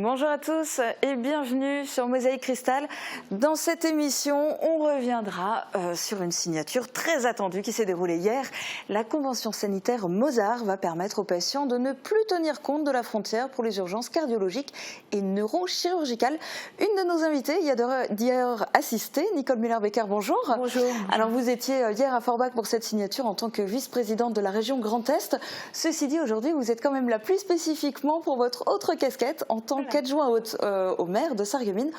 Bonjour à tous et bienvenue sur Mosaïque Cristal. Dans cette émission, on reviendra sur une signature très attendue qui s'est déroulée hier. La convention sanitaire Mozart va permettre aux patients de ne plus tenir compte de la frontière pour les urgences cardiologiques et neurochirurgicales. Une de nos invitées y a d'ailleurs assisté, Nicole Müller-Becker, bonjour. Bonjour. Alors vous étiez hier à Forbach pour cette signature en tant que vice-présidente de la région Grand Est. Ceci dit, aujourd'hui, vous êtes quand même là plus spécifiquement pour votre autre casquette en tant qu'adjoint au maire de Sarreguemines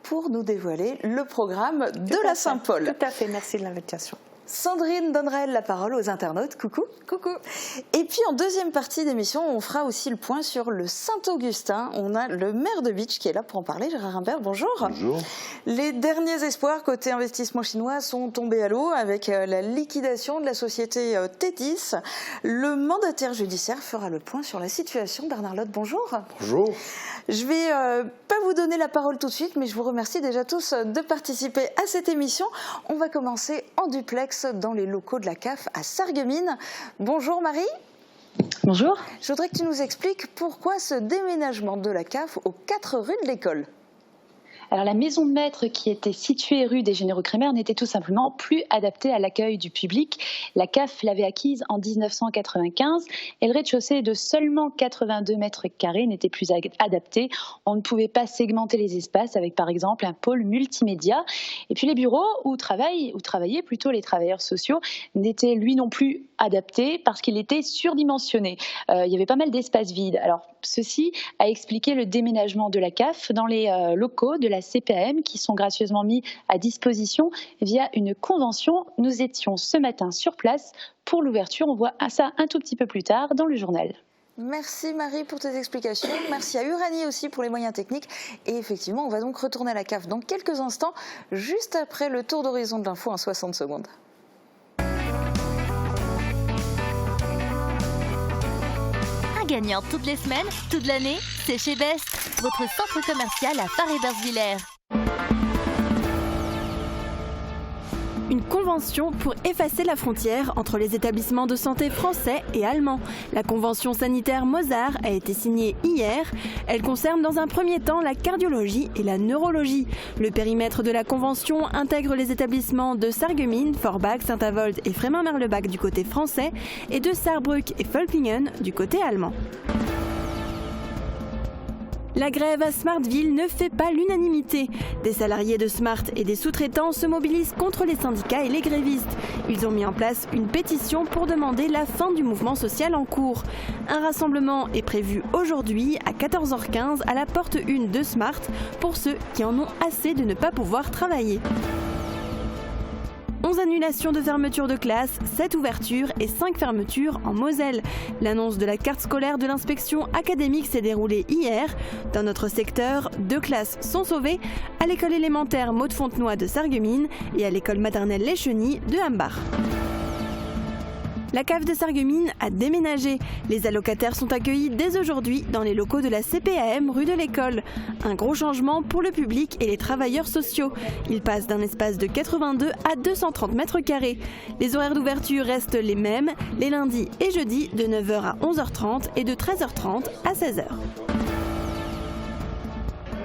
pour nous dévoiler le programme de la Saint-Paul. Tout à fait, merci de l'invitation. Sandrine donnerait la parole aux internautes. Coucou. Coucou. Et puis en deuxième partie d'émission, on fera aussi le point sur le Saint-Augustin. On a le maire de Bitche qui est là pour en parler, Gérard Imbert. Bonjour. Bonjour. Les derniers espoirs côté investissement chinois sont tombés à l'eau avec la liquidation de la société Tétis. Le mandataire judiciaire fera le point sur la situation. Bernard Lotte, bonjour. Bonjour. Je vais pas vous donner la parole tout de suite, mais je vous remercie déjà tous de participer à cette émission. On va commencer en duplex dans les locaux de la CAF à Sarreguemines. Bonjour Marie. Bonjour. Je voudrais que tu nous expliques pourquoi ce déménagement de la CAF aux 4 rues de l'école. Alors la maison de maître qui était située rue des Généraux-Crémer n'était tout simplement plus adaptée à l'accueil du public. La CAF l'avait acquise en 1995 et le rez-de-chaussée de seulement 82 mètres carrés n'était plus adapté. On ne pouvait pas segmenter les espaces avec par exemple un pôle multimédia. Et puis les bureaux où travaillaient plutôt les travailleurs sociaux n'étaient lui non plus adaptés parce qu'il était surdimensionné. Il y avait pas mal d'espaces vides. Alors ceci a expliqué le déménagement de la CAF dans les locaux de la CPAM qui sont gracieusement mis à disposition via une convention. Nous étions ce matin sur place pour l'ouverture. On voit ça un tout petit peu plus tard dans le journal. Merci Marie pour tes explications. Merci à Uranie aussi pour les moyens techniques. Et effectivement, on va donc retourner à la CAF dans quelques instants, juste après le tour d'horizon de l'info en 60 secondes. Gagnante toutes les semaines, toute l'année, c'est chez Best, votre centre commercial à Paris-Bersvillers. Une convention pour effacer la frontière entre les établissements de santé français et allemands. La convention sanitaire Mozart a été signée hier. Elle concerne dans un premier temps la cardiologie et la neurologie. Le périmètre de la convention intègre les établissements de Sarreguemines, Forbach, Saint-Avold et Frémin-Merlebach du côté français et de Saarbrück et Völklingen du côté allemand. La grève à Smartville ne fait pas l'unanimité. Des salariés de Smart et des sous-traitants se mobilisent contre les syndicats et les grévistes. Ils ont mis en place une pétition pour demander la fin du mouvement social en cours. Un rassemblement est prévu aujourd'hui à 14h15 à la porte 1 de Smart pour ceux qui en ont assez de ne pas pouvoir travailler. 11 annulations de fermetures de classes, 7 ouvertures et 5 fermetures en Moselle. L'annonce de la carte scolaire de l'inspection académique s'est déroulée hier. Dans notre secteur, 2 classes sont sauvées, à l'école élémentaire Maud-Fontenoy de Sarreguemines et à l'école maternelle Les Chenilles de Hambach. La CAF de Sarreguemines a déménagé. Les allocataires sont accueillis dès aujourd'hui dans les locaux de la CPAM rue de l'École. Un gros changement pour le public et les travailleurs sociaux. Ils passent d'un espace de 82 à 230 mètres carrés. Les horaires d'ouverture restent les mêmes, les lundis et jeudis de 9h à 11h30 et de 13h30 à 16h.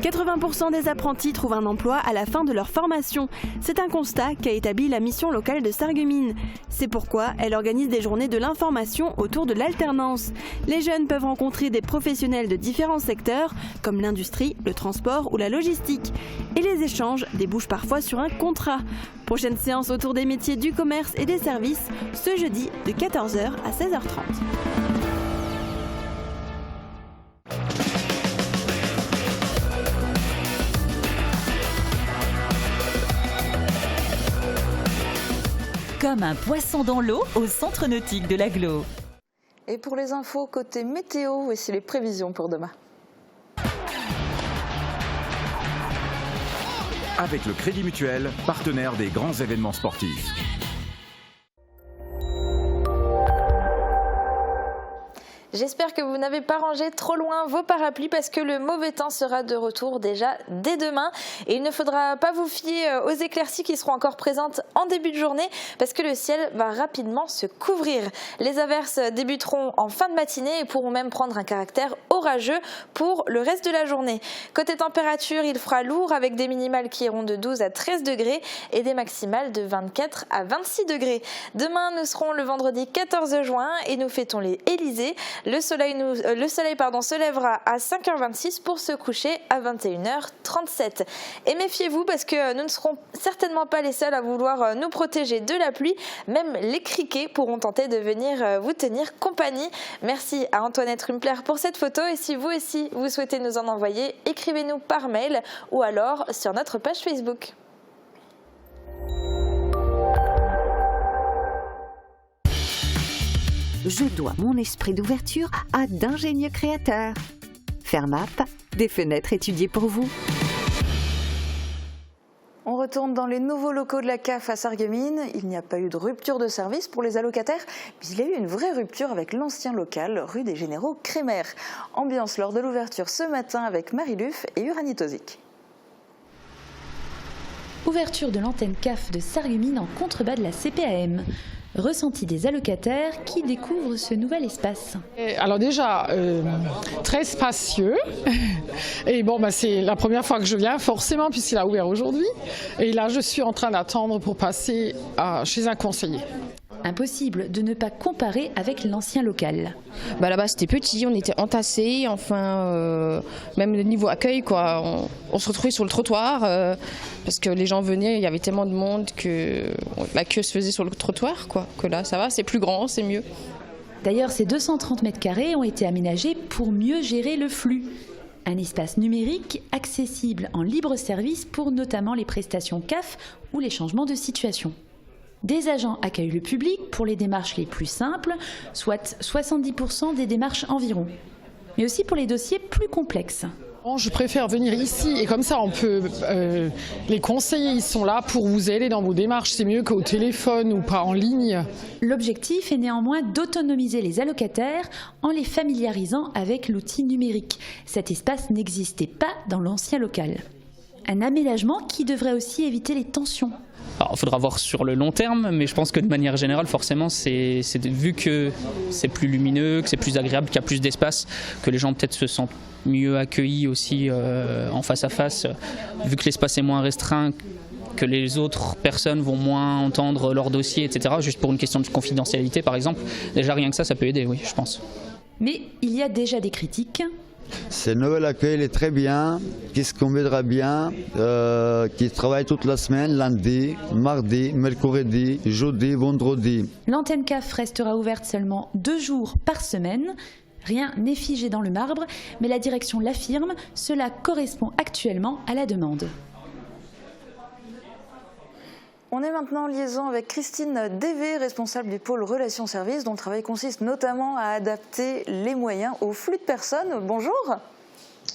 80% des apprentis trouvent un emploi à la fin de leur formation. C'est un constat qu'a établi la mission locale de Sarreguemines. C'est pourquoi elle organise des journées de l'information autour de l'alternance. Les jeunes peuvent rencontrer des professionnels de différents secteurs, comme l'industrie, le transport ou la logistique. Et les échanges débouchent parfois sur un contrat. Prochaine séance autour des métiers du commerce et des services, ce jeudi de 14h à 16h30. Comme un poisson dans l'eau au centre nautique de l'Aglo. Et pour les infos côté météo, voici les prévisions pour demain. Avec le Crédit Mutuel, partenaire des grands événements sportifs. J'espère que vous n'avez pas rangé trop loin vos parapluies parce que le mauvais temps sera de retour déjà dès demain. Et il ne faudra pas vous fier aux éclaircies qui seront encore présentes en début de journée parce que le ciel va rapidement se couvrir. Les averses débuteront en fin de matinée et pourront même prendre un caractère orageux pour le reste de la journée. Côté température, il fera lourd avec des minimales qui iront de 12 à 13 degrés et des maximales de 24 à 26 degrés. Demain, nous serons le vendredi 14 juin et nous fêtons les Élysées. Le soleil se lèvera à 5h26 pour se coucher à 21h37. Et méfiez-vous parce que nous ne serons certainement pas les seuls à vouloir nous protéger de la pluie. Même les criquets pourront tenter de venir vous tenir compagnie. Merci à Antoinette Rumpler pour cette photo et si vous aussi vous souhaitez nous en envoyer, écrivez-nous par mail ou alors sur notre page Facebook. Je dois mon esprit d'ouverture à d'ingénieux créateurs. Fermap, des fenêtres étudiées pour vous. On retourne dans les nouveaux locaux de la CAF à Sarreguemines. Il n'y a pas eu de rupture de service pour les allocataires, mais il y a eu une vraie rupture avec l'ancien local, rue des Généraux Crémer. Ambiance lors de l'ouverture ce matin avec Marie Luff et Uranie Tozic. Ouverture de l'antenne CAF de Sarreguemines en contrebas de la CPAM. Ressenti des allocataires qui découvrent ce nouvel espace. Alors déjà, très spacieux. Et bon, c'est la première fois que je viens, forcément, puisqu'il a ouvert aujourd'hui. Et là, je suis en train d'attendre pour passer chez un conseiller. Impossible de ne pas comparer avec l'ancien local. Là-bas c'était petit, on était entassés, même le niveau accueil, quoi. On se retrouvait sur le trottoir parce que les gens venaient, il y avait tellement de monde que la queue se faisait sur le trottoir, quoi. Que là ça va, c'est plus grand, c'est mieux. D'ailleurs, ces 230 mètres carrés ont été aménagés pour mieux gérer le flux. Un espace numérique accessible en libre service pour notamment les prestations CAF ou les changements de situation. Des agents accueillent le public pour les démarches les plus simples, soit 70% des démarches environ, mais aussi pour les dossiers plus complexes. Je préfère venir ici et comme ça on peut, les conseillers ils sont là pour vous aider dans vos démarches, c'est mieux qu'au téléphone ou pas en ligne. L'objectif est néanmoins d'autonomiser les allocataires en les familiarisant avec l'outil numérique. Cet espace n'existait pas dans l'ancien local. Un aménagement qui devrait aussi éviter les tensions. Alors, il faudra voir sur le long terme, mais je pense que de manière générale, forcément, c'est vu que c'est plus lumineux, que c'est plus agréable, qu'il y a plus d'espace, que les gens peut-être se sentent mieux accueillis aussi en face à face, vu que l'espace est moins restreint, que les autres personnes vont moins entendre leur dossier, etc. Juste pour une question de confidentialité, par exemple. Déjà, rien que ça peut aider, oui, je pense. Mais il y a déjà des critiques. Ce nouvel accueil il est très bien, qui se combinera bien, qui travaille toute la semaine, lundi, mardi, mercredi, jeudi, vendredi. L'antenne CAF restera ouverte seulement 2 jours par semaine. Rien n'est figé dans le marbre, mais la direction l'affirme, cela correspond actuellement à la demande. On est maintenant en liaison avec Christine Dévé, responsable du pôle Relations Services, dont le travail consiste notamment à adapter les moyens au flux de personnes. Bonjour.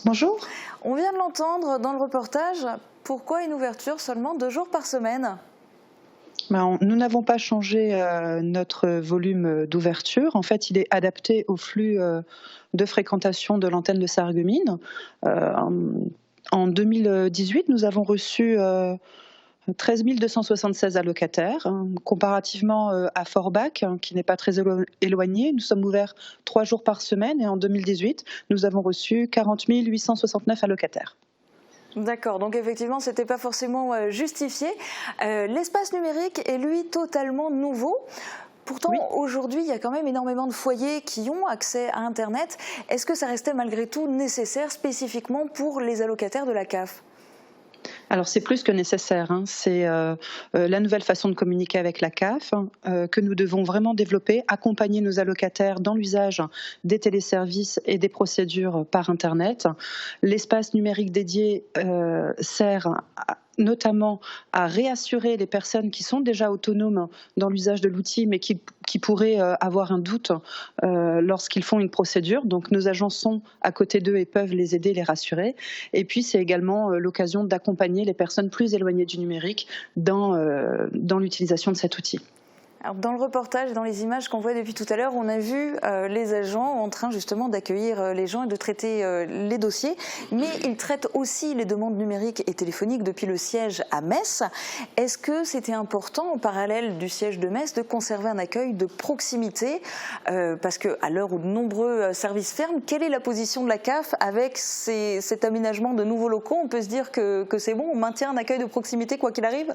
Bonjour. On vient de l'entendre dans le reportage. Pourquoi une ouverture seulement 2 jours par semaine ? Nous n'avons pas changé notre volume d'ouverture. En fait, il est adapté au flux de fréquentation de l'antenne de Sarreguemines. En 2018, nous avons reçu 13 276 allocataires, comparativement à Forbach, qui n'est pas très éloigné. Nous sommes ouverts 3 jours par semaine et en 2018, nous avons reçu 40 869 allocataires. D'accord, donc effectivement, ce n'était pas forcément justifié. L'espace numérique est, lui, totalement nouveau. Pourtant, oui. Aujourd'hui, il y a quand même énormément de foyers qui ont accès à Internet. Est-ce que ça restait malgré tout nécessaire spécifiquement pour les allocataires de la CAF ? Alors c'est plus que nécessaire, c'est la nouvelle façon de communiquer avec la CAF que nous devons vraiment développer, accompagner nos allocataires dans l'usage des téléservices et des procédures par Internet. L'espace numérique dédié sert notamment à réassurer les personnes qui sont déjà autonomes dans l'usage de l'outil mais qui pourraient avoir un doute lorsqu'ils font une procédure. Donc nos agents sont à côté d'eux et peuvent les aider, les rassurer. Et puis c'est également l'occasion d'accompagner les personnes plus éloignées du numérique dans l'utilisation de cet outil. Alors, dans le reportage, dans les images qu'on voit depuis tout à l'heure, on a vu les agents en train justement d'accueillir les gens et de traiter les dossiers, mais ils traitent aussi les demandes numériques et téléphoniques depuis le siège à Metz. Est-ce que c'était important, en parallèle du siège de Metz, de conserver un accueil de proximité parce qu'à l'heure où de nombreux services ferment, quelle est la position de la CAF avec cet aménagement de nouveaux locaux? On peut se dire que c'est bon, on maintient un accueil de proximité quoi qu'il arrive?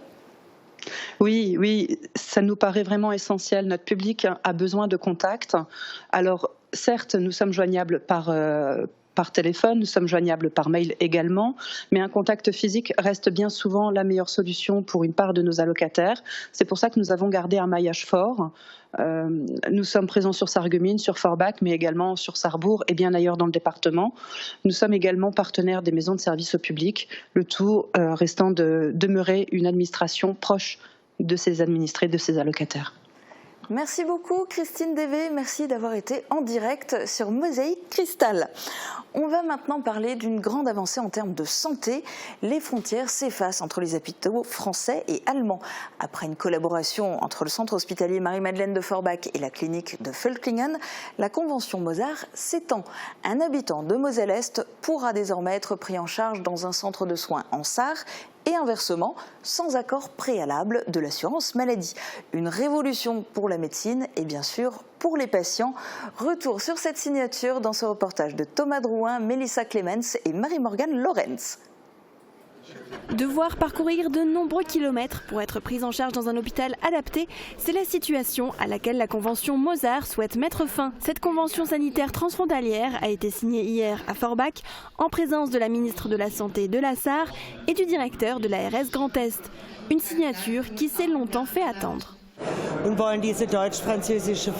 Oui, ça nous paraît vraiment essentiel. Notre public a besoin de contact. Alors, certes, nous sommes joignables par téléphone, nous sommes joignables par mail également, mais un contact physique reste bien souvent la meilleure solution pour une part de nos allocataires. C'est pour ça que nous avons gardé un maillage fort. Nous sommes présents sur Sarreguemines, sur Forbach, mais également sur Sarrebourg et bien ailleurs dans le département. Nous sommes également partenaires des maisons de services au public, le tout restant de demeurer une administration proche de ses administrés, de ses allocataires. Merci beaucoup Christine Dévé, merci d'avoir été en direct sur Mosaïque Cristal. On va maintenant parler d'une grande avancée en termes de santé. Les frontières s'effacent entre les hôpitaux français et allemands. Après une collaboration entre le centre hospitalier Marie-Madeleine de Forbach et la clinique de Völklingen, la convention Mosar s'étend. Un habitant de Moselle-Est pourra désormais être pris en charge dans un centre de soins en Sarre et inversement, sans accord préalable de l'assurance maladie. Une révolution pour la médecine et bien sûr pour les patients. Retour sur cette signature dans ce reportage de Thomas Drouin, Mélissa Clemens et Marie-Morgane Lorenz. Devoir parcourir de nombreux kilomètres pour être prise en charge dans un hôpital adapté, c'est la situation à laquelle la convention Mosar souhaite mettre fin. Cette convention sanitaire transfrontalière a été signée hier à Forbach en présence de la ministre de la Santé de la Sarre et du directeur de l'ARS Grand Est. Une signature qui s'est longtemps fait attendre.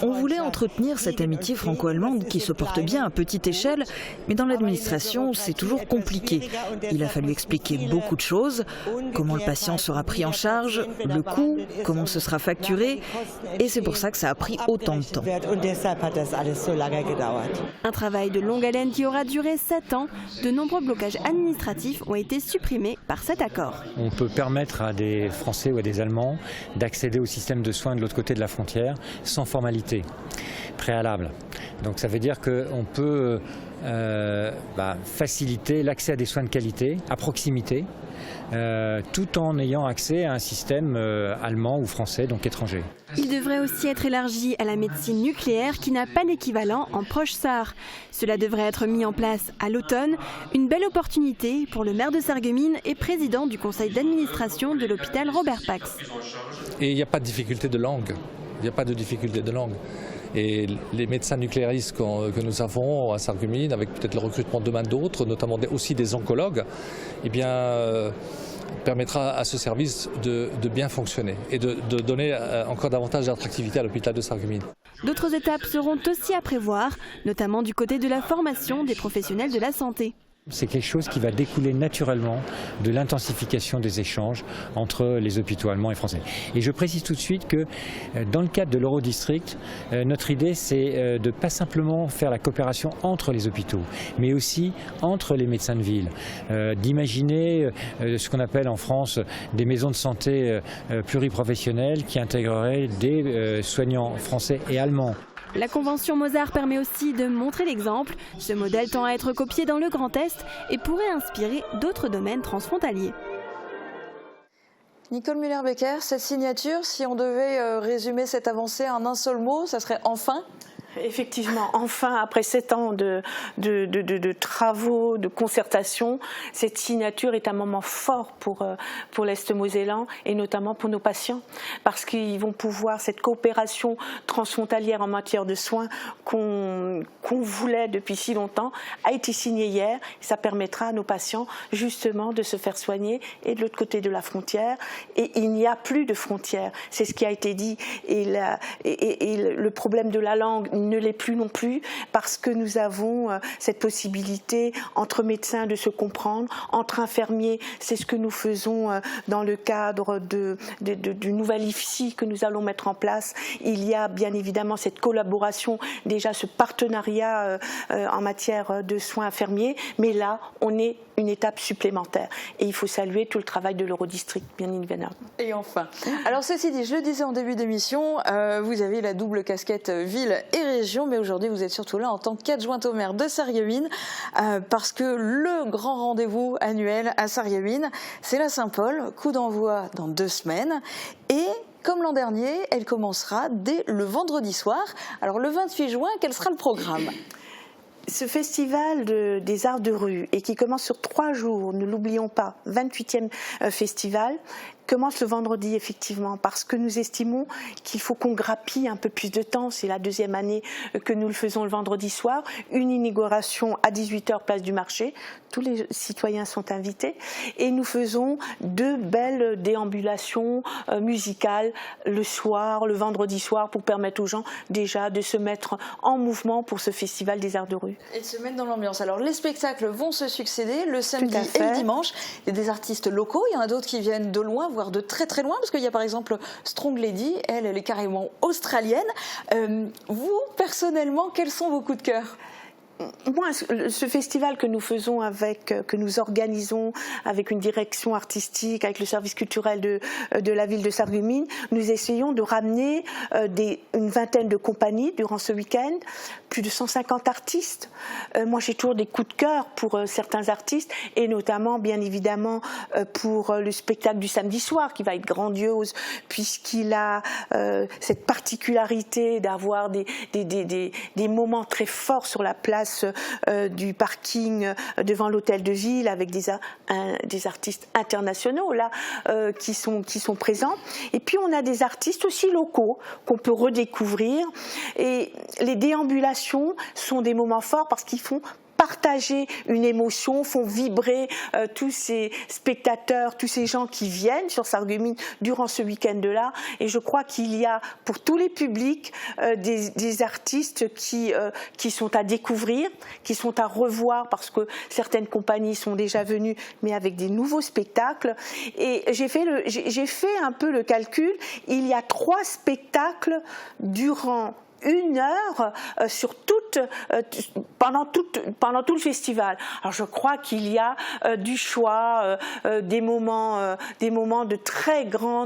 On voulait entretenir cette amitié franco-allemande qui se porte bien à petite échelle, mais dans l'administration, c'est toujours compliqué. Il a fallu expliquer beaucoup de choses, comment le patient sera pris en charge, le coût, comment ce sera facturé, et c'est pour ça que ça a pris autant de temps. Un travail de longue haleine qui aura duré 7 ans. De nombreux blocages administratifs ont été supprimés par cet accord. On peut permettre à des Français ou à des Allemands d'accéder au système de soins de l'autre côté de la frontière sans formalité préalable. Donc ça veut dire qu'on peut faciliter l'accès à des soins de qualité, à proximité, tout en ayant accès à un système allemand ou français, donc étranger. Il devrait aussi être élargi à la médecine nucléaire qui n'a pas d'équivalent en Proche-Sarre. Cela devrait être mis en place à l'automne, une belle opportunité pour le maire de Sarreguemines et président du conseil d'administration de l'hôpital Robert Pax. Et il n'y a pas de difficulté de langue. Et les médecins nucléaristes que nous avons à Sarreguemines, avec peut-être le recrutement demain d'autres, notamment aussi des oncologues, permettra à ce service de bien fonctionner et de donner encore davantage d'attractivité à l'hôpital de Sarreguemines. D'autres étapes seront aussi à prévoir, notamment du côté de la formation des professionnels de la santé. C'est quelque chose qui va découler naturellement de l'intensification des échanges entre les hôpitaux allemands et français. Et je précise tout de suite que dans le cadre de l'Eurodistrict, notre idée c'est de pas simplement faire la coopération entre les hôpitaux, mais aussi entre les médecins de ville, d'imaginer ce qu'on appelle en France des maisons de santé pluriprofessionnelles qui intégreraient des soignants français et allemands. La convention Mosar permet aussi de montrer l'exemple. Ce modèle tend à être copié dans le Grand Est et pourrait inspirer d'autres domaines transfrontaliers. Nicole Müller-Becker, cette signature, si on devait résumer cette avancée en un seul mot, ça serait enfin ? Effectivement, enfin, après 7 ans de travaux, de concertation, cette signature est un moment fort pour l'Est mosellan et notamment pour nos patients, parce qu'ils vont pouvoir, cette coopération transfrontalière en matière de soins qu'on voulait depuis si longtemps, a été signée hier. Ça permettra à nos patients justement de se faire soigner et de l'autre côté de la frontière. Et il n'y a plus de frontières, c'est ce qui a été dit. Et le problème de la langue ne l'est plus non plus parce que nous avons cette possibilité entre médecins de se comprendre, entre infirmiers. C'est ce que nous faisons dans le cadre du nouvel IFSI que nous allons mettre en place. Il y a bien évidemment cette collaboration, déjà ce partenariat en matière de soins infirmiers, mais là on est une étape supplémentaire et il faut saluer tout le travail de l'Eurodistrict, bien évidemment. Et enfin, alors ceci dit, je le disais en début d'émission, vous avez la double casquette ville et région, mais aujourd'hui vous êtes surtout là en tant qu'adjointe au maire de Sarreguemines, parce que le grand rendez-vous annuel à Sarreguemines, c'est la Saint-Paul, coup d'envoi dans 2 semaines, et comme l'an dernier, elle commencera dès le vendredi soir. Alors le 28 juin, quel sera le programme ? Ce festival des arts de rue, et qui commence sur 3 jours, ne l'oublions pas, 28e festival, commence le vendredi effectivement, parce que nous estimons qu'il faut qu'on grappille un peu plus de temps. C'est la 2e année que nous le faisons le vendredi soir. Une inauguration à 18h place du marché. Tous les citoyens sont invités. Et nous faisons 2 belles déambulations musicales le soir, le vendredi soir, pour permettre aux gens déjà de se mettre en mouvement pour ce festival des arts de rue. Et de se mettre dans l'ambiance. Alors les spectacles vont se succéder le samedi et le dimanche. Il y a des artistes locaux, il y en a d'autres qui viennent de loin, voire de très très loin, parce qu'il y a par exemple Strong Lady, elle est carrément australienne. Vous, personnellement, quels sont vos coups de cœur ? Moi, ce festival que nous faisons que nous organisons avec une direction artistique, avec le service culturel de la ville de Sarreguemines, nous essayons de ramener une vingtaine de compagnies durant ce week-end, plus de 150 artistes. Moi, j'ai toujours des coups de cœur pour certains artistes, et notamment, bien évidemment, pour le spectacle du samedi soir, qui va être grandiose, puisqu'il a cette particularité d'avoir des moments très forts sur la place du parking devant l'hôtel de ville, avec des artistes internationaux là qui sont présents. Et puis on a des artistes aussi locaux qu'on peut redécouvrir. Et les déambulations sont des moments forts parce qu'ils font partager une émotion, font vibrer tous ces spectateurs, tous ces gens qui viennent sur Sarreguemines durant ce week-end-là. Et je crois qu'il y a pour tous les publics des artistes qui sont à découvrir, qui sont à revoir, parce que certaines compagnies sont déjà venues, mais avec des nouveaux spectacles. Et j'ai fait un peu le calcul. Il y a 3 spectacles durant 1 heure pendant tout le festival. Alors je crois qu'il y a du choix, des moments de très grands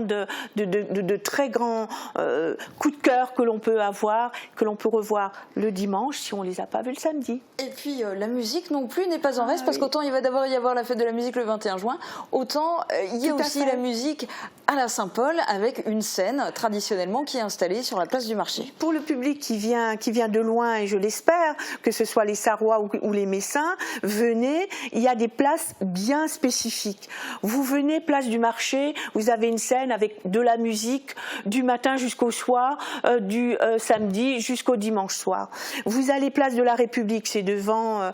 coups de cœur que l'on peut avoir, que l'on peut revoir le dimanche si on les a pas vus le samedi. Et puis la musique non plus n'est pas en reste, parce qu'autant il va d'abord y avoir la fête de la musique le 21 juin, autant il y a aussi la musique à la Saint-Paul, avec une scène traditionnellement qui est installée sur la place du marché. Pour le public qui vient de loin, et je l'espère, que ce soit les Sarrois ou les Messins, venez, il y a des places bien spécifiques. Vous venez place du marché, vous avez une scène avec de la musique du matin jusqu'au soir, du samedi jusqu'au dimanche soir. Vous allez place de la République, c'est devant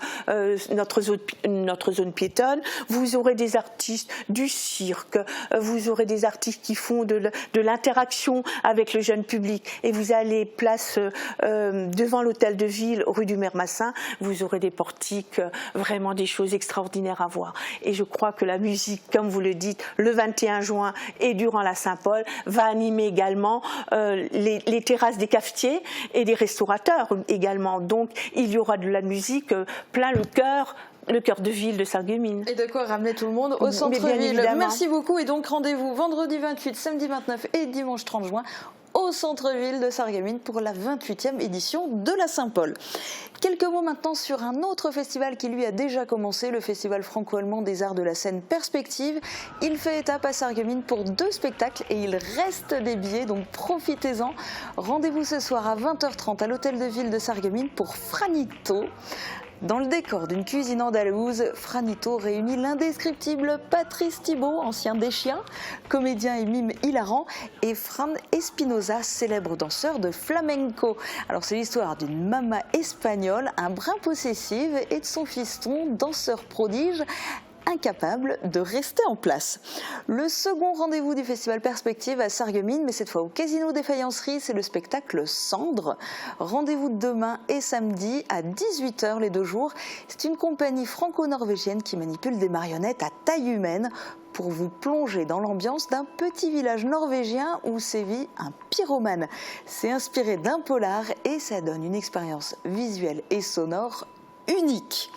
notre zone piétonne, vous aurez des artistes du cirque, vous aurez des artistes qui font de l'interaction avec le jeune public, et vous allez place devant l'hôtel de ville, rue du Maire Massin, vous aurez des portiques, vraiment des choses extraordinaires à voir. Et je crois que la musique, comme vous le dites, le 21 juin et durant la Saint-Paul, va animer également les terrasses des cafetiers et des restaurateurs également. Donc il y aura de la musique plein le cœur de ville de Sarreguemines. Et de quoi ramener tout le monde au centre-ville. Merci beaucoup. Et donc rendez-vous vendredi 28, samedi 29 et dimanche 30 juin au centre-ville de Sarreguemines pour la 28e édition de la Saint-Paul. Quelques mots maintenant sur un autre festival qui lui a déjà commencé, le festival franco-allemand des arts de la scène Perspective. Il fait étape à Sarreguemines pour 2 spectacles et il reste des billets, donc profitez-en. Rendez-vous ce soir à 20h30 à l'hôtel de ville de Sarreguemines pour Franito. Dans le décor d'une cuisine andalouse, Franito réunit l'indescriptible Patrice Thibault, ancien des Chiens, comédien et mime hilarant, et Fran Espinosa, célèbre danseur de flamenco. Alors c'est l'histoire d'une maman espagnole, un brin possessive, et de son fiston, danseur prodige. incapables de rester en place. Le second rendez-vous du festival Perspective à Sarreguemines, mais cette fois au Casino des Faïenceries, c'est le spectacle Cendre. Rendez-vous demain et samedi à 18h les 2 jours. C'est une compagnie franco-norvégienne qui manipule des marionnettes à taille humaine pour vous plonger dans l'ambiance d'un petit village norvégien où sévit un pyromane. C'est inspiré d'un polar et ça donne une expérience visuelle et sonore unique.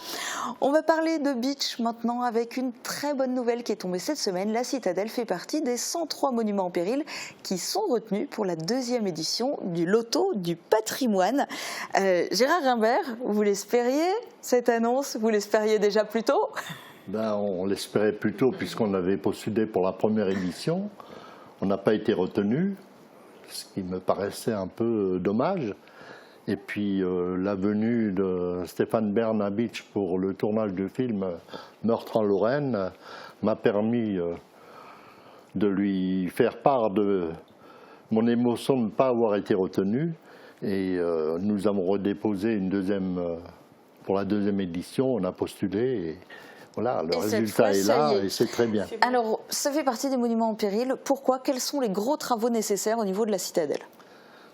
On va parler de beach maintenant avec une très bonne nouvelle qui est tombée cette semaine. La Citadelle fait partie des 103 monuments en péril qui sont retenus pour la 2e édition du Loto du patrimoine. Gérard Rimbert, vous l'espériez cette annonce? Vous l'espériez déjà plus tôt? On l'espérait plus tôt puisqu'on avait postulé pour la première édition. On n'a pas été retenu, ce qui me paraissait un peu dommage. Et puis la venue de Stéphane Bern à Beach pour le tournage du film Meurtre en Lorraine m'a permis de lui faire part de mon émotion de ne pas avoir été retenu. Et nous avons redéposé pour la 2e édition, on a postulé. Et voilà, le résultat est là et c'est très bien. Alors, ça fait partie des monuments en péril. Pourquoi? Quels sont les gros travaux nécessaires au niveau de la Citadelle?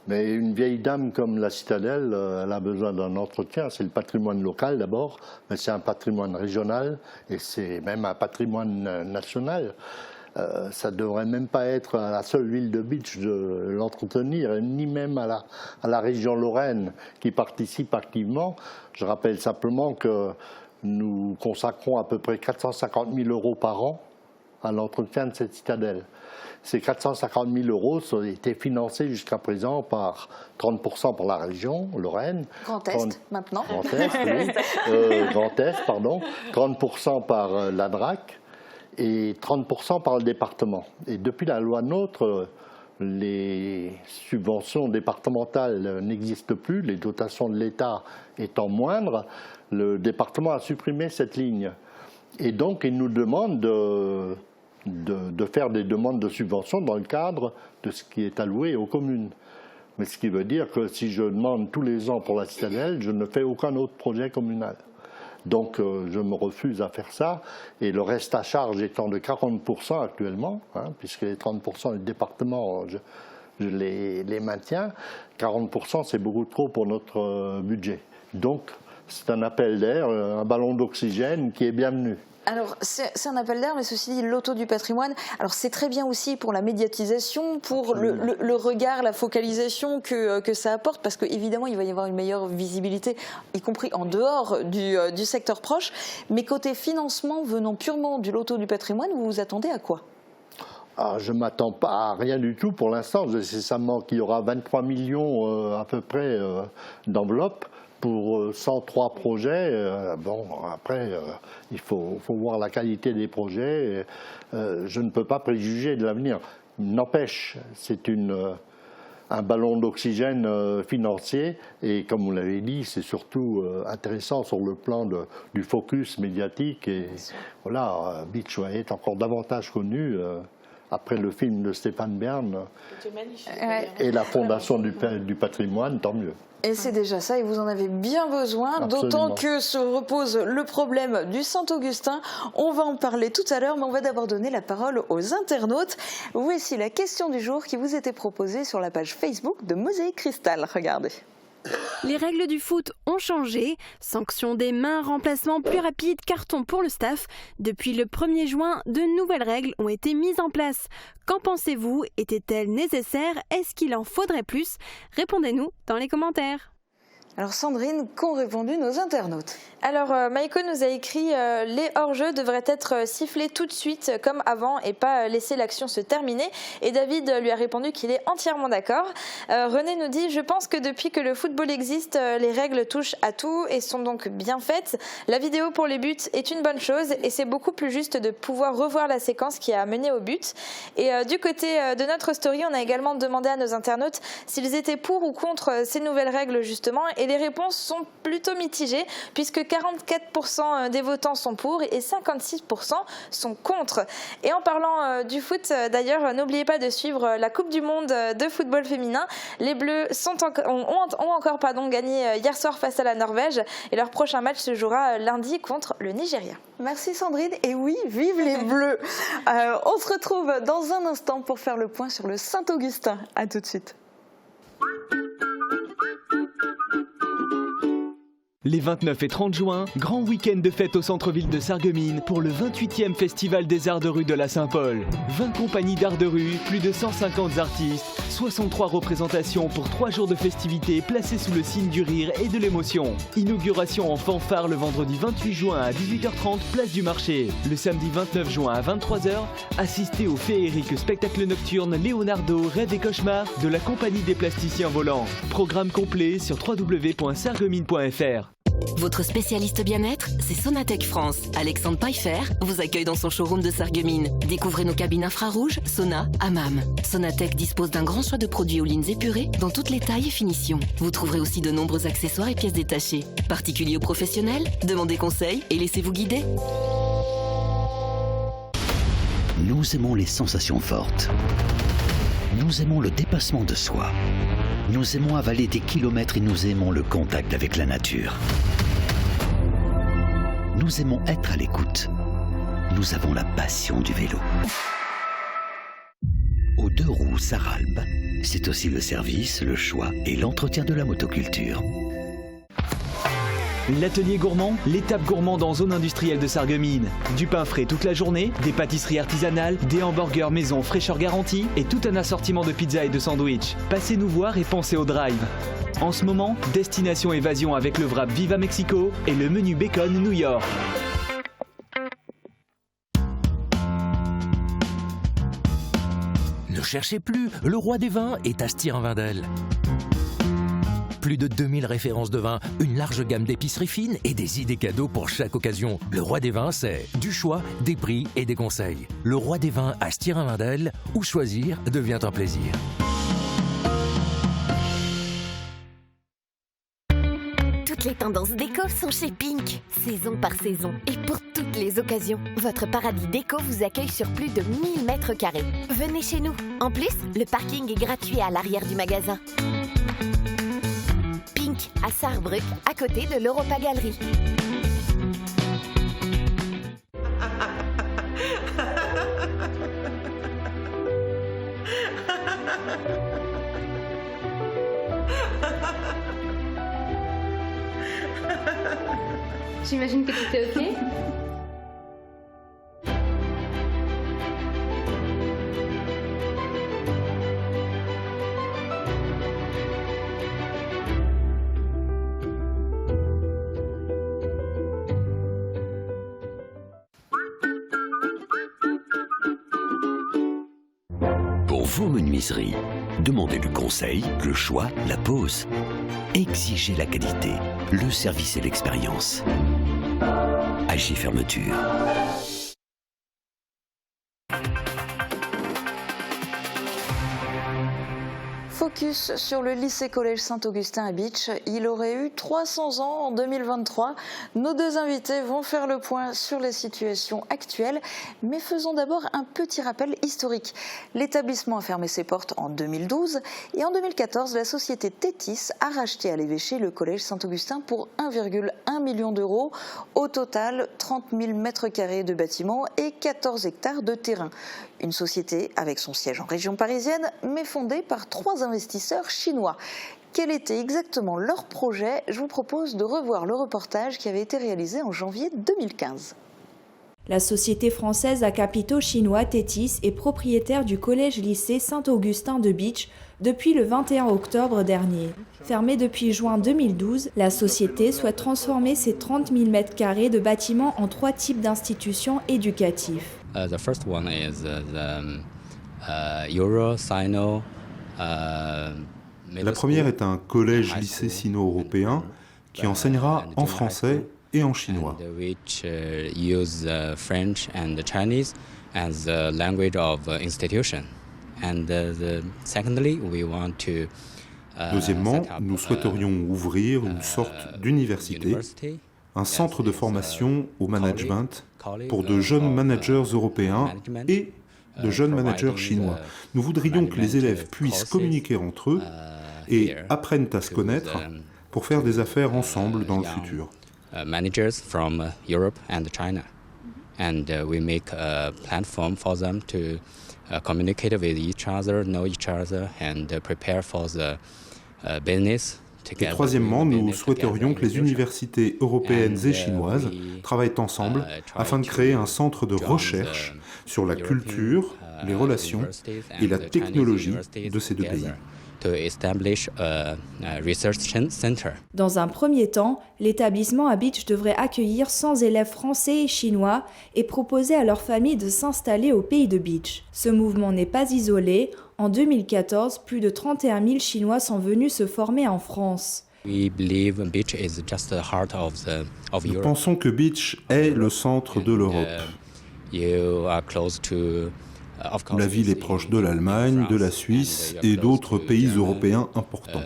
Mais une vieille dame comme la Citadelle, elle a besoin d'un entretien. C'est le patrimoine local d'abord, mais c'est un patrimoine régional et c'est même un patrimoine national. Ça ne devrait même pas être à la seule ville de Beach de l'entretenir, ni même à la région Lorraine qui participe activement. Je rappelle simplement que nous consacrons à peu près 450 000 € par an à l'entretien de cette citadelle. Ces 450 000 € ont été financés jusqu'à présent par 30% par la région Lorraine. Grand Est, maintenant. Grand Est, oui. Grand Est, pardon. 30% par la DRAC et 30% par le département. Et depuis la loi NOTRe, les subventions départementales n'existent plus, les dotations de l'État étant moindres. Le département a supprimé cette ligne. Et donc, il nous demande de faire des demandes de subventions dans le cadre de ce qui est alloué aux communes. Mais ce qui veut dire que si je demande tous les ans pour la Citadelle, je ne fais aucun autre projet communal. Donc je me refuse à faire ça. Et le reste à charge étant de 40% actuellement, puisque les 30% du département, je les maintiens, 40% c'est beaucoup trop pour notre budget. Donc c'est un appel d'air, un ballon d'oxygène qui est bienvenu. Alors, c'est un appel d'air, mais ceci dit, l'auto du patrimoine, alors c'est très bien aussi pour la médiatisation, pour le regard, la focalisation que ça apporte, parce qu'évidemment, il va y avoir une meilleure visibilité, y compris en dehors du secteur proche. Mais côté financement, venant purement du loto du patrimoine, vous vous attendez à quoi ? Je ne m'attends pas à rien du tout pour l'instant. Je sais seulement qu'il y aura 23 millions à peu près d'enveloppes pour 103 projets. Bon, après, il faut voir la qualité des projets. Je ne peux pas préjuger de l'avenir. N'empêche, c'est un ballon d'oxygène financier. Et comme vous l'avez dit, c'est surtout intéressant sur le plan du focus médiatique. Et voilà, Beach est encore davantage connu. Après le film de Stéphane Bern et la Fondation du patrimoine, tant mieux. Et c'est déjà ça, et vous en avez bien besoin, d'autant que se repose le problème du Saint-Augustin. On va en parler tout à l'heure, mais on va d'abord donner la parole aux internautes. Voici la question du jour qui vous était proposée sur la page Facebook de Mosaïque Cristal. Regardez. Les règles du foot ont changé. Sanctions des mains, remplacement plus rapide, carton pour le staff. Depuis le 1er juin, de nouvelles règles ont été mises en place. Qu'en pensez-vous? Étaient-elles nécessaires? Est-ce qu'il en faudrait plus? Répondez-nous dans les commentaires. Alors Sandrine, qu'ont répondu nos internautes? Alors Maïko nous a écrit les hors-jeux devraient être sifflés tout de suite comme avant et pas laisser l'action se terminer. Et David lui a répondu qu'il est entièrement d'accord. René nous dit je pense que depuis que le football existe, les règles touchent à tout et sont donc bien faites. La vidéo pour les buts est une bonne chose et c'est beaucoup plus juste de pouvoir revoir la séquence qui a mené au but. Et du côté de notre story, on a également demandé à nos internautes s'ils étaient pour ou contre ces nouvelles règles justement. et les réponses sont plutôt mitigées puisque 44% des votants sont pour et 56% sont contre. Et en parlant du foot, d'ailleurs, n'oubliez pas de suivre la Coupe du Monde de football féminin. Les Bleus ont encore gagné hier soir face à la Norvège et leur prochain match se jouera lundi contre le Nigeria. Merci Sandrine. Et oui, vive les Bleus. On se retrouve dans un instant pour faire le point sur le Saint-Augustin. À tout de suite. Les 29 et 30 juin, grand week-end de fête au centre-ville de Sarreguemines pour le 28e Festival des Arts de rue de la Saint-Paul. 20 compagnies d'art de rue, plus de 150 artistes, 63 représentations pour 3 jours de festivités placées sous le signe du rire et de l'émotion. Inauguration en fanfare le vendredi 28 juin à 18h30, place du marché. Le samedi 29 juin à 23h, assistez au féerique spectacle nocturne Leonardo, Rêve et Cauchemar de la compagnie des plasticiens volants. Programme complet sur www.sarreguemines.fr. Votre spécialiste bien-être, c'est Sonatec France. Alexandre Pfeiffer vous accueille dans son showroom de Sarreguemines. Découvrez nos cabines infrarouges, sauna, hammam. Sonatec dispose d'un grand choix de produits aux lignes épurées dans toutes les tailles et finitions. Vous trouverez aussi de nombreux accessoires et pièces détachées. Particuliers ou professionnels, demandez conseil et laissez-vous guider. Nous aimons les sensations fortes. Nous aimons le dépassement de soi. Nous aimons avaler des kilomètres et nous aimons le contact avec la nature. Nous aimons être à l'écoute. Nous avons la passion du vélo. Aux Deux Roues Sarralbe, c'est aussi le service, le choix et l'entretien de la motoculture. L'atelier gourmand, l'étape gourmande en zone industrielle de Sarreguemines. Du pain frais toute la journée, des pâtisseries artisanales, des hamburgers maison fraîcheur garantie et tout un assortiment de pizzas et de sandwichs. Passez nous voir et pensez au drive. En ce moment, destination évasion avec le wrap Viva Mexico et le menu bacon New York. Ne cherchez plus, le roi des vins est à Stirin-Wendel. Plus de 2000 références de vin, une large gamme d'épiceries fines et des idées cadeaux pour chaque occasion. Le roi des vins, c'est du choix, des prix et des conseils. Le roi des vins à Stirin-Wendel, où choisir devient un plaisir. Toutes les tendances déco sont chez Pink, saison par saison. Et pour toutes les occasions, votre paradis déco vous accueille sur plus de 1000 mètres carrés. Venez chez nous. En plus, le parking est gratuit à l'arrière du magasin. Pink, à Sarrebruck, à côté de l'Europa Galerie. J'imagine que tout est OK. Pour vos menuiseries, demandez le conseil, le choix, la pose. Exigez la qualité, le service et l'expérience. Agi Fermeture. Focus sur le lycée-collège Saint-Augustin à Bitche. Il aurait eu 300 ans en 2023. Nos deux invités vont faire le point sur la situation actuelle. Mais faisons d'abord un petit rappel historique. L'établissement a fermé ses portes en 2012 et en 2014, la société Tétis a racheté à l'évêché le collège Saint-Augustin pour 1,1 million d'euros. Au total, 30 000 mètres carrés de bâtiments et 14 hectares de terrain. Une société avec son siège en région parisienne, mais fondée par 3 investisseurs chinois. Quel était exactement leur projet? Je vous propose de revoir le reportage qui avait été réalisé en janvier 2015. La société française à capitaux chinois Tétis est propriétaire du collège-lycée Saint-Augustin de Bitche depuis le 21 octobre dernier. Fermée depuis juin 2012, la société souhaite transformer ses 30 000 m² de bâtiments en 3 types d'institutions éducatives. The first one is Euro Sino. La première est un collège-lycée sino-européen qui enseignera en français et en chinois. Which use French and Chinese as the language of institution. And secondly, we want to Deuxièmement, nous souhaiterions ouvrir une sorte d'université, un centre de formation au management pour de jeunes managers européens et de jeunes managers chinois. Nous voudrions que les élèves puissent communiquer entre eux et apprennent à se connaître pour faire des affaires ensemble dans le futur. Managers from Europe and China, and we make a platform for them to communicate with each other, know each other, and prepare for the business. Et troisièmement, nous souhaiterions que les universités européennes et chinoises travaillent ensemble afin de créer un centre de recherche sur la culture, les relations et la technologie de ces deux pays. Dans un premier temps, l'établissement à Beach devrait accueillir 100 élèves français et chinois et proposer à leurs familles de s'installer au pays de Beach. Ce mouvement n'est pas isolé. En 2014, plus de 31 000 Chinois sont venus se former en France. Nous pensons que Beach est le centre de l'Europe. La ville est proche de l'Allemagne, de la Suisse et d'autres pays européens importants.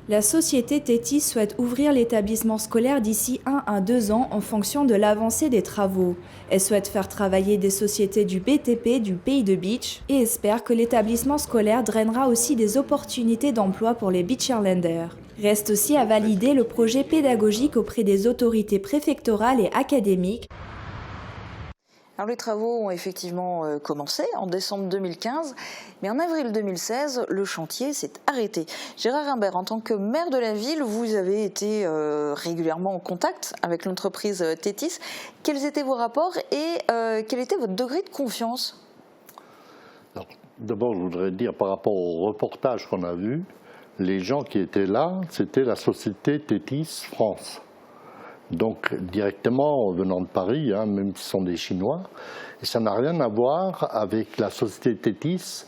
La société Tétis souhaite ouvrir l'établissement scolaire d'ici 1 à 2 ans en fonction de l'avancée des travaux. Elle souhaite faire travailler des sociétés du BTP du pays de Beach et espère que l'établissement scolaire drainera aussi des opportunités d'emploi pour les Beacherlanders. Reste aussi à valider le projet pédagogique auprès des autorités préfectorales et académiques. Alors les travaux ont effectivement commencé en décembre 2015, mais en avril 2016, le chantier s'est arrêté. Gérard Imbert, en tant que maire de la ville, vous avez été régulièrement en contact avec l'entreprise Tétis. Quels étaient vos rapports et quel était votre degré de confiance? D'abord, je voudrais dire par rapport au reportage qu'on a vu, les gens qui étaient là, c'était la société Tétis France. Donc directement venant de Paris, même si ce sont des Chinois, et ça n'a rien à voir avec la société Tétis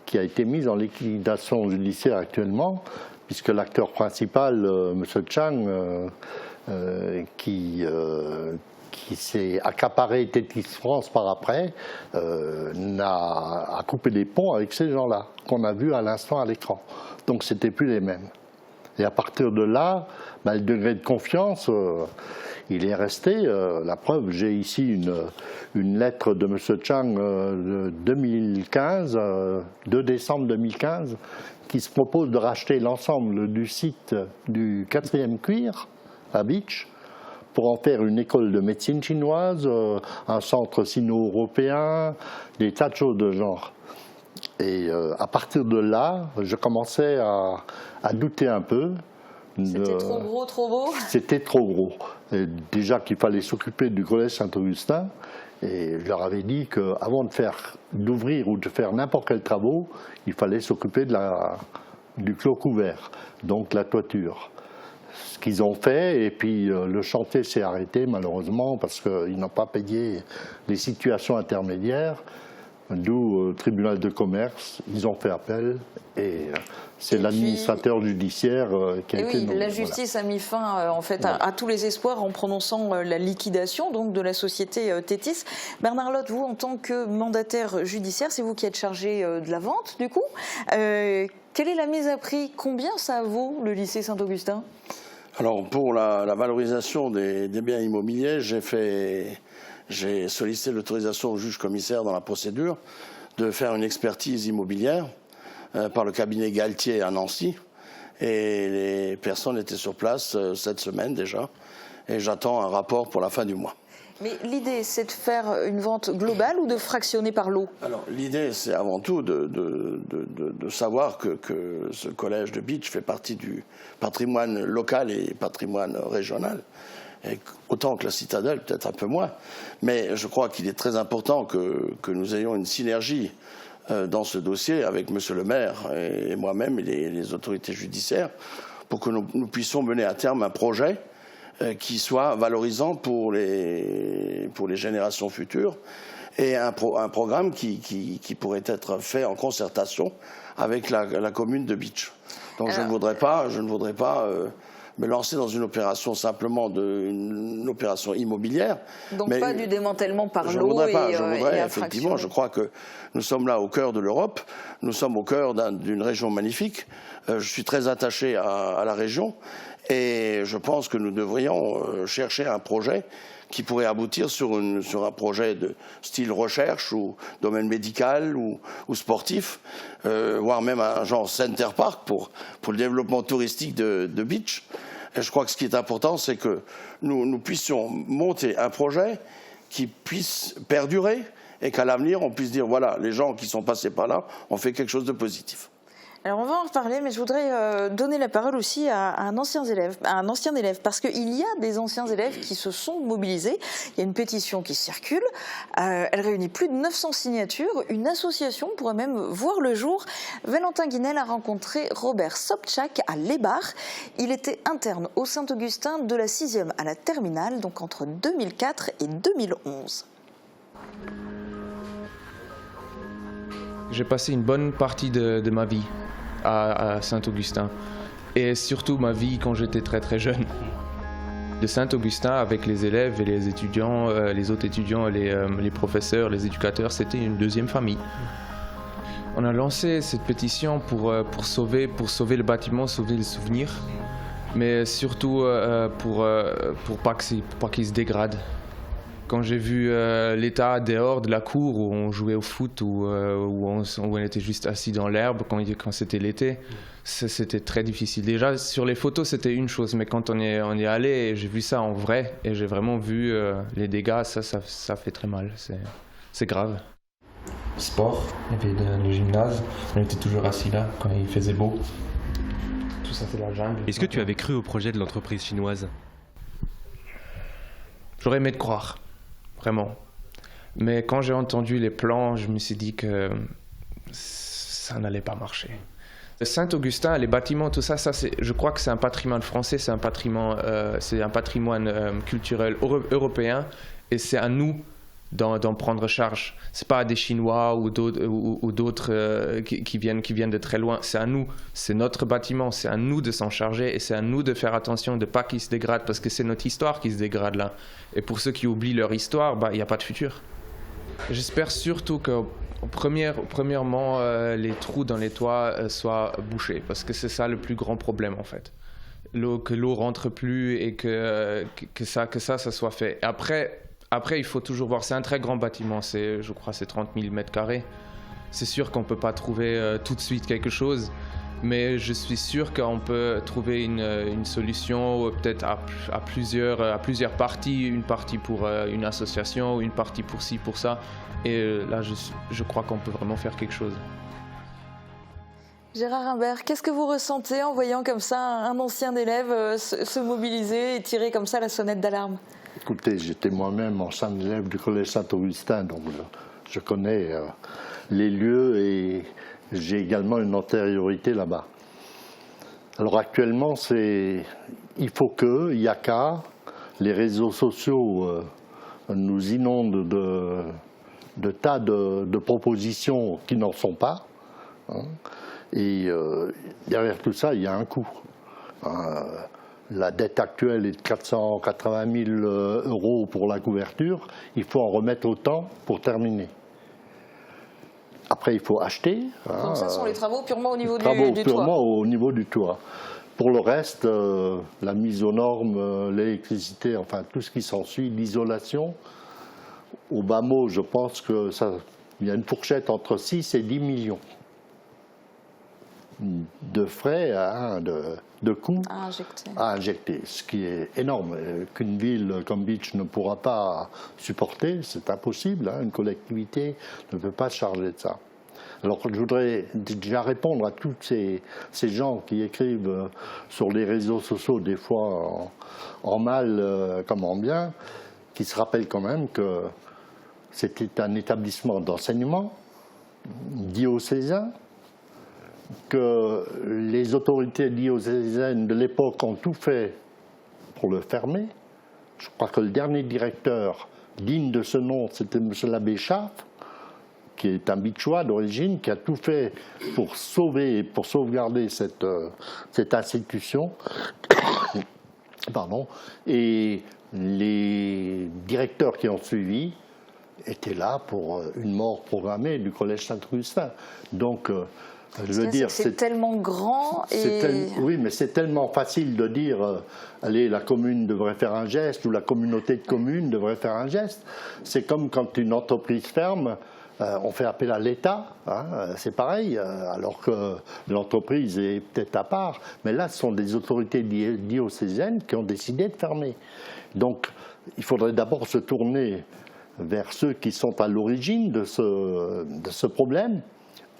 qui a été mise en liquidation judiciaire actuellement, puisque l'acteur principal, M. Chang, qui s'est accaparé Tétis France par après, a coupé les ponts avec ces gens-là, qu'on a vus à l'instant à l'écran. Donc c'était plus les mêmes. Et à partir de là, le degré de confiance, il est resté. La preuve, j'ai ici une lettre de M. Chang de 2015, 2 décembre 2015, qui se propose de racheter l'ensemble du site du 4e cuir à Beach pour en faire une école de médecine chinoise, un centre sino-européen, des tas de choses de genre. Et à partir de là, je commençais à douter un peu. C'était trop gros, trop beau? C'était trop gros. Et déjà qu'il fallait s'occuper du collège Saint-Augustin. Et je leur avais dit qu'avant d'ouvrir ou de faire n'importe quel travaux, il fallait s'occuper du clos couvert, donc la toiture. Ce qu'ils ont fait, et puis le chantier s'est arrêté malheureusement parce qu'ils n'ont pas payé les situations intermédiaires. D'où le tribunal de commerce, ils ont fait appel et c'est l'administrateur judiciaire qui a été nommé. La justice a mis fin en fait à tous les espoirs en prononçant la liquidation donc, de la société Tétis. Bernard Lotte, vous en tant que mandataire judiciaire, c'est vous qui êtes chargé de la vente du coup. Quelle est la mise à prix? Combien ça vaut le lycée Saint-Augustin? Alors pour la valorisation des biens immobiliers, j'ai sollicité l'autorisation au juge commissaire dans la procédure de faire une expertise immobilière par le cabinet Galtier à Nancy. Et les personnes étaient sur place cette semaine déjà. Et j'attends un rapport pour la fin du mois. Mais l'idée, c'est de faire une vente globale ou de fractionner par lot? Alors l'idée, c'est avant tout de savoir que ce collège de Beach fait partie du patrimoine local et patrimoine régional. Et autant que la citadelle, peut-être un peu moins. Mais je crois qu'il est très important que nous ayons une synergie dans ce dossier avec Monsieur le maire et moi-même et les autorités judiciaires pour que nous puissions mener à terme un projet qui soit valorisant pour les générations futures et un programme qui pourrait être fait en concertation avec la commune de Beach. Donc je ne voudrais pas me lancer dans une opération simplement une opération immobilière. Donc mais pas du démantèlement par l'eau. Je voudrais effectivement, je crois que nous sommes là au cœur de l'Europe, nous sommes au cœur d'une région magnifique. Je suis très attaché à la région et je pense que nous devrions chercher un projet qui pourrait aboutir sur un projet de style recherche ou domaine médical ou sportif, voire même un genre Center Park pour le développement touristique de Beach. Et je crois que ce qui est important, c'est que nous puissions monter un projet qui puisse perdurer et qu'à l'avenir, on puisse dire, voilà, les gens qui sont passés par là ont fait quelque chose de positif. Alors on va en reparler, mais je voudrais donner la parole aussi à un ancien élève, parce qu'il y a des anciens élèves qui se sont mobilisés. Il y a une pétition qui circule, elle réunit plus de 900 signatures, une association pourrait même voir le jour. Valentin Guinel a rencontré Robert Sobczak à Lébar. Il était interne au Saint-Augustin de la 6e à la terminale, donc entre 2004 et 2011. J'ai passé une bonne partie de ma vie à Saint-Augustin et surtout ma vie quand j'étais très très jeune. De Saint-Augustin avec les élèves et les étudiants, les autres étudiants, les professeurs, les éducateurs, c'était une deuxime famille. On a lancé cette pétition pour sauver le bâtiment, sauver les souvenirs, mais surtout pour pas qu'il se dégrade. Quand j'ai vu l'état dehors de la cour où on jouait au foot, où on était juste assis dans l'herbe quand c'était l'été, c'était très difficile. Déjà, sur les photos, c'était une chose, mais quand on y est allé, et j'ai vu ça en vrai, et j'ai vraiment vu les dégâts, ça fait très mal, c'est grave. Sport, il y avait le gymnase, on était toujours assis là quand il faisait beau. Tout ça, c'est la jungle. Est-ce que tu avais cru au projet de l'entreprise chinoise ? J'aurais aimé te croire. Vraiment. Mais quand j'ai entendu les plans, je me suis dit que ça n'allait pas marcher. Saint-Augustin, les bâtiments, tout ça, je crois que c'est un patrimoine français, c'est un patrimoine culturel européen, et c'est à nous d'en prendre charge. C'est pas à des Chinois ou d'autres qui viennent de très loin. C'est à nous, c'est notre bâtiment, c'est à nous de s'en charger et c'est à nous de faire attention de pas qu'il se dégrade parce que c'est notre histoire qui se dégrade là. Et pour ceux qui oublient leur histoire, il n'y a pas de futur. J'espère surtout que premièrement les trous dans les toits soient bouchés parce que c'est ça le plus grand problème en fait. Que l'eau rentre plus et que ça soit fait. Et après, il faut toujours voir, c'est un très grand bâtiment, je crois c'est 30 000 m². C'est sûr qu'on ne peut pas trouver tout de suite quelque chose, mais je suis sûr qu'on peut trouver une solution peut-être à plusieurs parties, une partie pour une association, une partie pour ci, pour ça. Et là, je crois qu'on peut vraiment faire quelque chose. Gérard Imbert, qu'est-ce que vous ressentez en voyant comme ça un ancien élève se mobiliser et tirer comme ça la sonnette d'alarme ? Écoutez, j'étais moi-même ancien élève du collège Saint-Augustin, donc je connais les lieux et j'ai également une antériorité là-bas. Alors actuellement, il faut que, il n'y a qu'à, les réseaux sociaux nous inondent de tas de propositions qui n'en sont pas. Hein, et derrière tout ça, il y a un coût. La dette actuelle est de 480 000 € pour la couverture. Il faut en remettre autant pour terminer. Après, il faut acheter. Donc ça sont les travaux purement au niveau du toit. Purement au niveau du toit. Pour le reste, la mise aux normes, l'électricité, enfin tout ce qui s'ensuit, l'isolation. Au bas mot, je pense qu'il y a une fourchette entre 6 et 10 millions de frais, de coûts à injecter, ce qui est énorme, qu'une ville comme Beach ne pourra pas supporter, c'est impossible, une collectivité ne peut pas se charger de ça. Alors je voudrais déjà répondre à tous ces gens qui écrivent sur les réseaux sociaux, des fois en mal comme en bien, qui se rappellent quand même que c'était un établissement d'enseignement diocésain, que les autorités diocésaines de l'époque ont tout fait pour le fermer. Je crois que le dernier directeur digne de ce nom, c'était M. l'abbé Schaff, qui est un Bichois d'origine, qui a tout fait pour sauver et pour sauvegarder cette institution. Et les directeurs qui ont suivi étaient là pour une mort programmée du collège Saint-Augustin. Donc, je veux dire, c'est tellement grand oui, mais c'est tellement facile de dire allez, la commune devrait faire un geste ou la communauté de communes devrait faire un geste. C'est comme quand une entreprise ferme, on fait appel à l'État, hein, c'est pareil, alors que l'entreprise est peut-être à part. Mais là, ce sont des autorités diocésaines qui ont décidé de fermer. Donc, il faudrait d'abord se tourner vers ceux qui sont à l'origine de ce problème,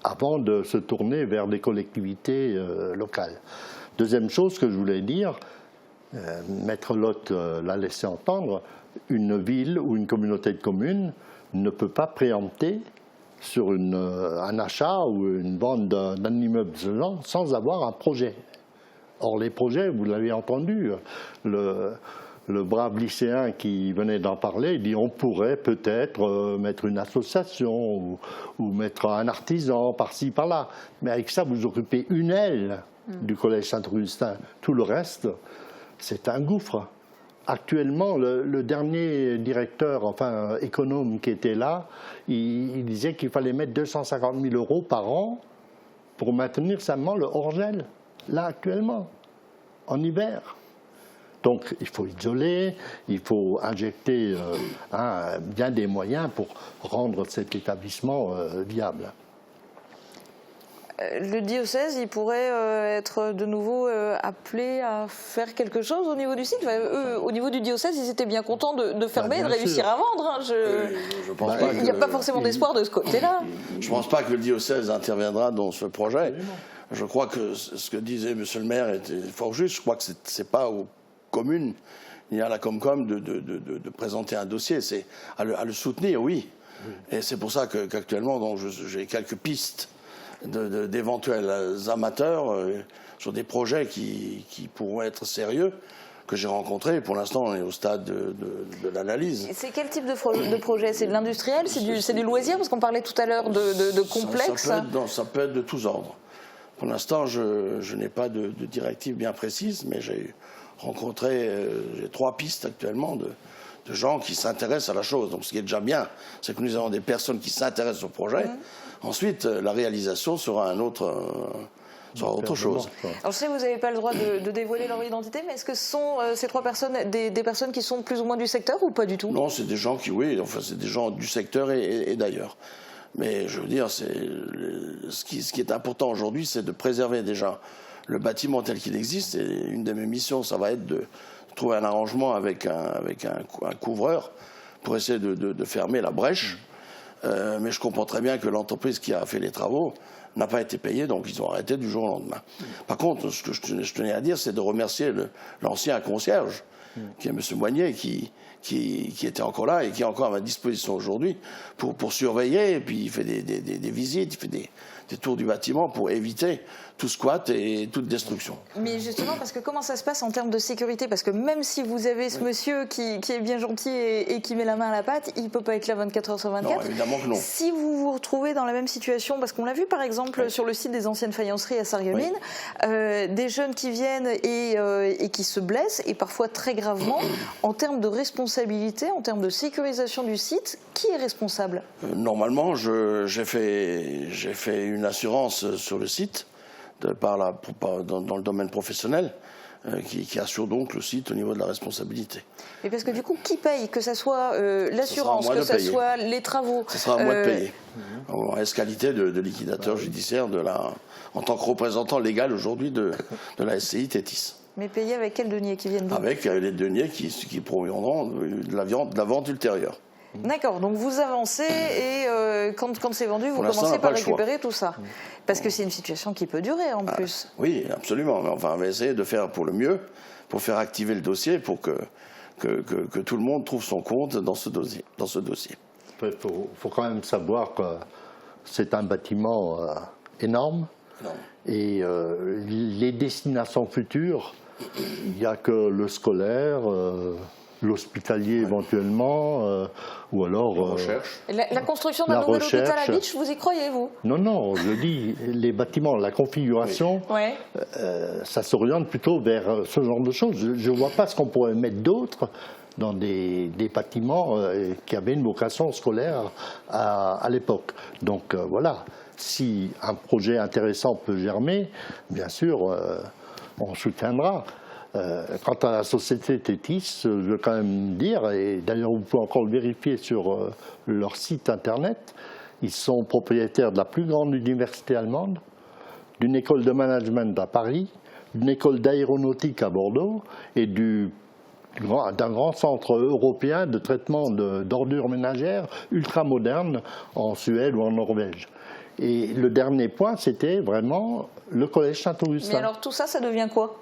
avant de se tourner vers des collectivités locales. Deuxième chose que je voulais dire, Maître Lotte l'a laissé entendre, une ville ou une communauté de communes ne peut pas préempter sur un achat ou une vente d'un immeuble sans avoir un projet. Or, les projets, vous l'avez entendu, le brave lycéen qui venait d'en parler dit on pourrait peut-être mettre une association ou mettre un artisan par-ci, par-là. Mais avec ça, vous occupez une aile du collège Saint-Augustin. Tout le reste, c'est un gouffre. Actuellement, le dernier directeur, enfin économe qui était là, il disait qu'il fallait mettre 250 000 € par an pour maintenir seulement le hors-gel. Là, actuellement, en hiver. Donc il faut isoler, il faut injecter bien des moyens pour rendre cet établissement viable. Le diocèse, il pourrait être de nouveau appelé à faire quelque chose au niveau du site. Eux, au niveau du diocèse, ils étaient bien contents de fermer et de réussir à vendre. Hein. Je pense pas il n'y a pas forcément d'espoir de ce côté-là. Je ne pense pas que le diocèse interviendra dans ce projet. Je crois que ce que disait M. le maire était fort juste. Je crois que ce n'est pas aux communes ni à la Comcom de présenter un dossier. C'est à le soutenir, oui. Et c'est pour ça qu'actuellement, j'ai quelques pistes d'éventuels amateurs sur des projets qui pourront être sérieux, que j'ai rencontrés. Pour l'instant, on est au stade de l'analyse. C'est quel type de projet? C'est de l'industriel? C'est du loisir? Parce qu'on parlait tout à l'heure de complexe. Ça peut être de tous ordres. Pour l'instant, je n'ai pas de directive bien précise, mais j'ai rencontré, j'ai 3 pistes actuellement de gens qui s'intéressent à la chose. Donc ce qui est déjà bien, c'est que nous avons des personnes qui s'intéressent au projet. Ensuite, la réalisation sera autre chose. Alors je sais que vous n'avez pas le droit de dévoiler leur identité, mais est-ce que ce sont ces 3 personnes des personnes qui sont plus ou moins du secteur ou pas du tout? Non, c'est des gens c'est des gens du secteur et d'ailleurs. Mais je veux dire, ce qui est important aujourd'hui, c'est de préserver déjà le bâtiment tel qu'il existe. Et une de mes missions, ça va être de trouver un arrangement avec un couvreur pour essayer de fermer la brèche. Mais je comprends très bien que l'entreprise qui a fait les travaux n'a pas été payée, donc ils ont arrêté du jour au lendemain. Par contre, ce que je tenais à dire, c'est de remercier l'ancien concierge, qui est M. Moignet, qui était encore là et qui est encore à ma disposition aujourd'hui pour surveiller. Et puis il fait des visites, il fait des tours du bâtiment pour éviter tout squat et toute destruction. Mais justement, parce que comment ça se passe en termes de sécurité? Parce que même si vous avez ce monsieur qui est bien gentil et qui met la main à la pâte, il ne peut pas être là 24 heures sur 24. Non, évidemment que non. Si vous vous retrouvez dans la même situation, parce qu'on l'a vu par exemple sur le site des anciennes faïenceries à Sarreguemines, des jeunes qui viennent et qui se blessent, et parfois très gravement, en termes de responsabilité, en termes de sécurisation du site, qui est responsable? Normalement, j'ai fait une assurance sur le site, dans le domaine professionnel, qui assure donc le site au niveau de la responsabilité. Et parce que du coup, qui paye? Que ce soit l'assurance, que ce soit les travaux? Ce sera à moi de payer. En qualité de liquidateur judiciaire en tant que représentant légal aujourd'hui de la SCI Tétis. Mais payer avec quels deniers qui viennent d'où? Avec les deniers qui proviendront de la vente ultérieure. D'accord, donc vous avancez et quand c'est vendu, vous commencez par récupérer tout ça. Parce que c'est une situation qui peut durer en plus. Oui, absolument. Mais enfin, on va essayer de faire pour le mieux, pour faire activer le dossier, pour que tout le monde trouve son compte dans ce dossier. Il faut quand même savoir que c'est un bâtiment énorme. Et les destinations futures, il n'y a que le scolaire, l'hospitalier éventuellement, ou alors... La construction d'un nouvel hôpital à Beach, vous y croyez, vous? Non, je dis, les bâtiments, la configuration, ça s'oriente plutôt vers ce genre de choses. Je ne vois pas ce qu'on pourrait mettre d'autre dans des bâtiments qui avaient une vocation scolaire à l'époque. Donc voilà, si un projet intéressant peut germer, bien sûr, on soutiendra. Quant à la société Tétis, je veux quand même dire, et d'ailleurs vous pouvez encore le vérifier sur leur site internet, ils sont propriétaires de la plus grande université allemande, d'une école de management à Paris, d'une école d'aéronautique à Bordeaux et d'un grand centre européen de traitement d'ordures ménagères ultra moderne en Suède ou en Norvège. Et le dernier point, c'était vraiment le collège Saint-Augustin. Mais alors tout ça, ça devient quoi?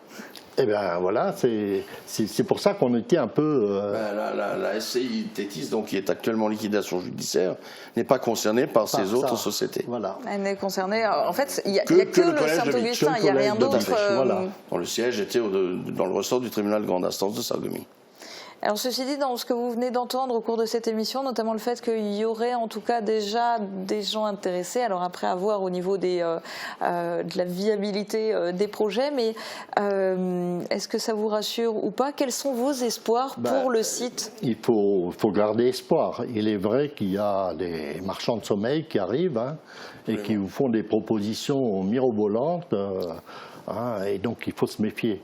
Eh bien voilà, c'est pour ça qu'on était un peu... La SCI Tétis, donc, qui est actuellement en liquidation judiciaire, n'est pas concernée par ces autres sociétés. Voilà. Elle n'est concernée... En fait, il n'y a que le Saint-Augustin, il n'y a rien d'autre. Dont le siège était dans le ressort du tribunal de grande instance de Sarreguemines. Alors ceci dit, dans ce que vous venez d'entendre au cours de cette émission, notamment le fait qu'il y aurait en tout cas déjà des gens intéressés, alors après à voir au niveau de la viabilité des projets, mais est-ce que ça vous rassure ou pas? Quels sont vos espoirs pour le site? Il faut garder espoir. Il est vrai qu'il y a des marchands de sommeil qui arrivent et qui vous font des propositions mirobolantes, et donc il faut se méfier,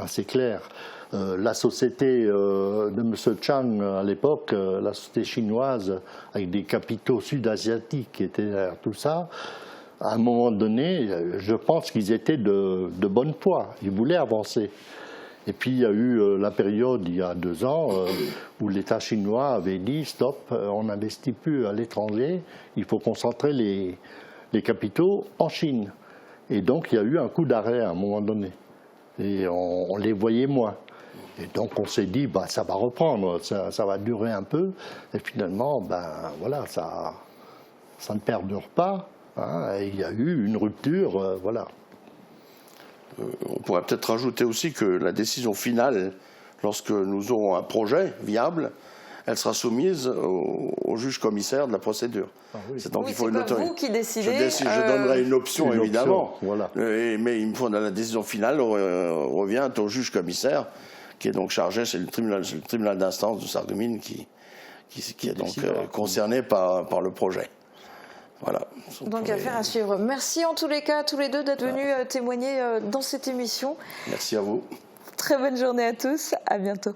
c'est clair. La société de M. Chang à l'époque, la société chinoise avec des capitaux sud-asiatiques qui étaient derrière tout ça, à un moment donné, je pense qu'ils étaient de bonne foi, ils voulaient avancer. Et puis il y a eu la période, il y a 2 ans, où l'État chinois avait dit stop, on n'investit plus à l'étranger, il faut concentrer les capitaux en Chine. Et donc il y a eu un coup d'arrêt à un moment donné. Et on les voyait moins. Et donc on s'est dit, ça va reprendre, ça va durer un peu. Et finalement, voilà, ça ne perdure pas. Et il y a eu une rupture, voilà. On pourrait peut-être rajouter aussi que la décision finale, lorsque nous aurons un projet viable, elle sera soumise au juge commissaire de la procédure. Donc il faut pas vous qui décidez. Je donnerai une option, évidemment. Voilà. Mais il me faut, la décision finale revient au juge commissaire, qui est donc chargé, c'est le tribunal d'instance de Sarreguemines qui est donc concerné par le projet. Voilà. Donc affaire à suivre. Merci en tous les cas, tous les deux, d'être venus témoigner dans cette émission. Merci à vous. Très bonne journée à tous, à bientôt.